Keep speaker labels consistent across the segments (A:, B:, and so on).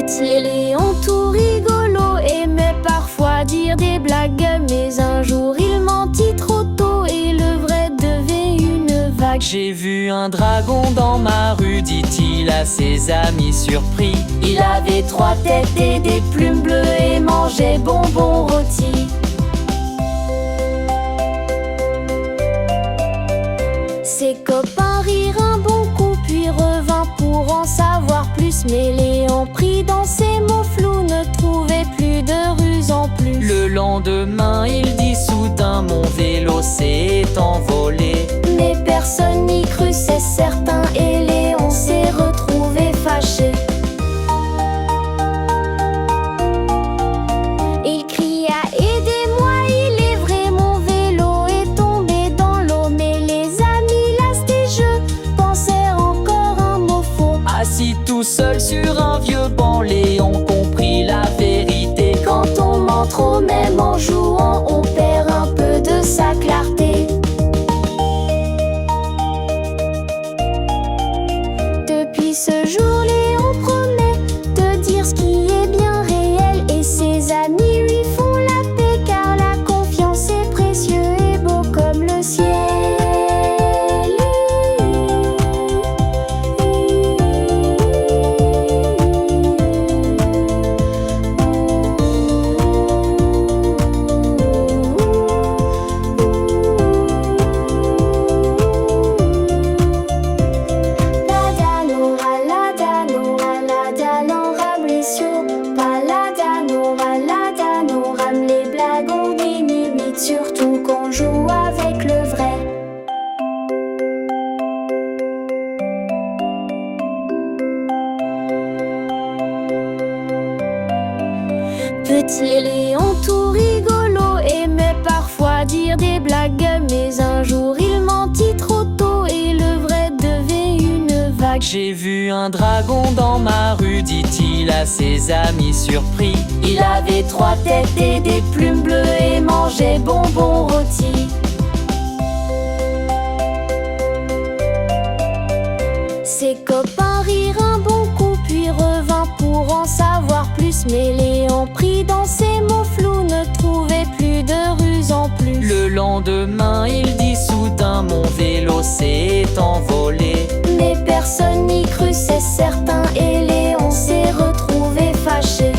A: Petit Léon tout rigolo aimait parfois dire des blagues, mais un jour il mentit trop tôt et le vrai devait une vague.
B: J'ai vu un dragon dans ma rue, dit-il à ses amis surpris.
A: Il avait 3 têtes et des plumes bleues et mangeait bonbons rôtis. Ses copains rirent un bon coup puis revint pour en savoir plus. Mais Léon pris dans ses mots flous ne trouvait plus de ruse en plus.
B: Le lendemain il dit soudain, mon vélo s'est envolé.
A: Mais personne n'y crut, c'est certain, et Léon s'est retrouvé fâché. Il cria « Aidez-moi, il est vrai, mon vélo est tombé dans l'eau ». Mais les amis lasses des jeux pensèrent encore un mot faux.
B: Assis tout seul sur un vieux banc, Léon comprit la vérité.
A: Quand on ment trop, même en jouant, on perd un peu de sa clarté. Depuis ce jour, Léon promet de dire ce qui est bien réel, et ses amis lui font la paix, car la confiance est précieux et beau comme le ciel. Surtout qu'on joue avec le vrai. Petit Léon tout rigolo aimait parfois dire des blagues, mais un jour il mentit trop tôt et le vrai devait une vague.
B: J'ai vu un dragon dans ma rue, dit-il à ses amis surpris.
A: Il avait 3 têtes et des plumes bleues et mangeait bonbons rôtis. Ses copains rirent un bon coup puis revint pour en savoir plus. Mais Léon pris dans ses mots flous ne trouvait plus de ruse en plus.
B: Le lendemain il dit soudain, mon vélo s'est envolé.
A: Mais personne n'y crut, c'est certain, et Léon s'est retrouvé fâché.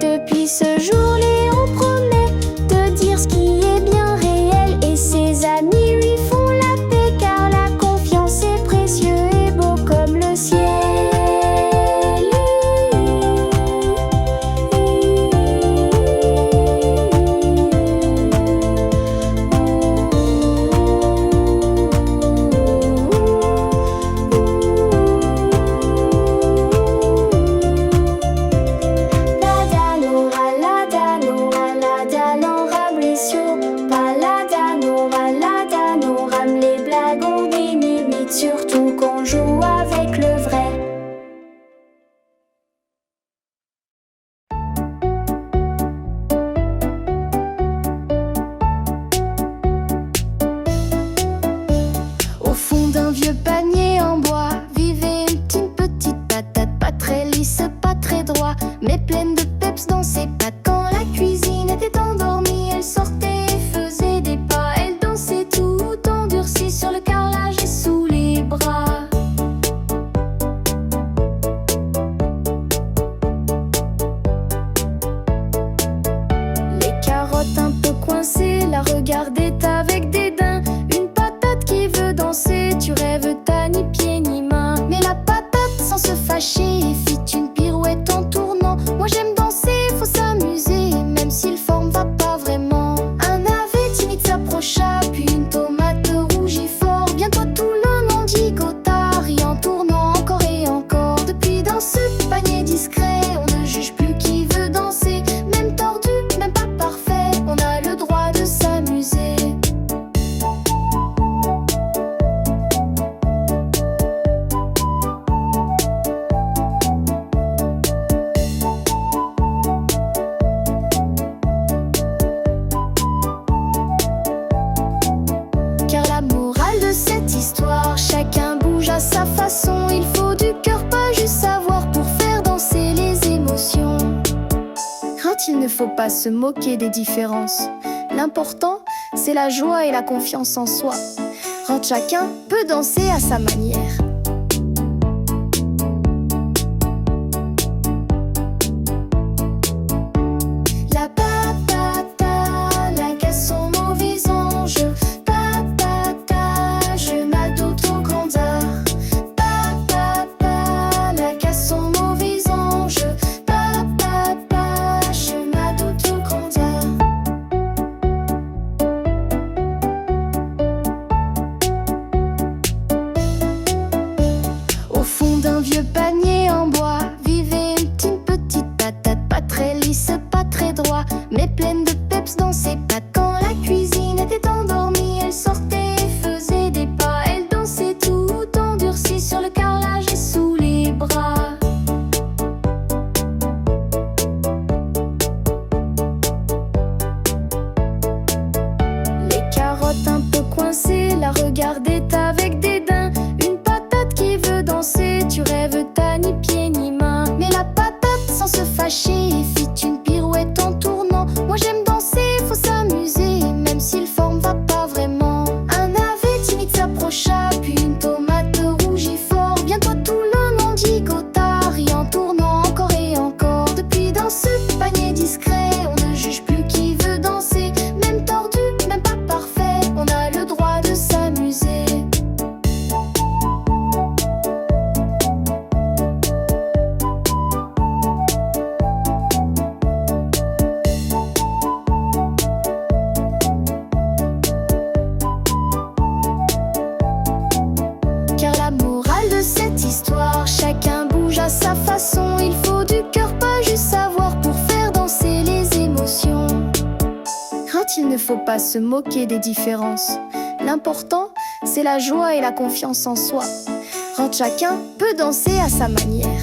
A: Depuis ce jour, Léon promet de dire ce qui est bien réel, et ses amis lui font la paix, car la confiance est précieux et beau comme le ciel. Surtout qu'on joue avec le vrai. Au fond d'un vieux panier en bois vivait une petite patate, pas très lisse, pas très droit, mais pleine de peps dans ses pattes. Quand la cuisine était endormie, elle sortait et faisait des pas. Elle dansait tout endurcie sur le carrelage et sous les bras. Les carottes un peu coincées la regardaient avec dédain. Une patate qui veut danser, tu rêves, t'as ni pied ni main. Mais la patate sans se fâcher fit une pirouette en tournant. Moi j'aime danser, faut s'amuser, même si le forme va pas vraiment. Un navet timide s'approcha, puis une tomate rougit fort. Bientôt tout le monde gigota, en tournant encore et encore. Depuis dans ce panier discret, on ne juge plus qui veut danser. Même tordu, même pas parfait, on a le droit de s'amuser. Quand il ne faut pas se moquer des différences. L'important, c'est la joie et la confiance en soi. Quand chacun peut danser à sa manière. La patata, la casse son mauvais ange. Patata, je m'adoube aux grands arts. Patata, la casse son mauvais ange. Patata, je m'adoube aux grands arts. Au fond d'un vieux panier en bois vivait une petite patate, pas très lisse, pas très droit, mais pleine de peps dans ses pattes. Quand la cuisine était endormie, elle sortait et faisait des pas. Elle dansait tout endurcie sur le carrelage et sous les bras. Les carottes un peu coincées la regardaient avec dédain. Une patate qui veut danser, tu rêves, t'as ni pied ni main. Mais la patate sans se fâcher fit une pirouette en tournant. Moi j'aime danser, faut s'amuser, même si le forme va pas vraiment. Un navet timide s'approcha, puis une tomate rougit fort. Bientôt tout le monde gigota, riant, tournant encore et encore. Depuis dans ce panier discret, on ne juge plus qui veut danser. Même tordu, même pas parfait, on a le droit de s'amuser. Car la morale de cette histoire, chacun bouge à sa façon. Il faut du cœur, pas juste savoir pour faire danser les émotions. Quand il ne faut pas se moquer des différences. L'important, c'est la joie et la confiance en soi. Quand chacun peut danser à sa manière.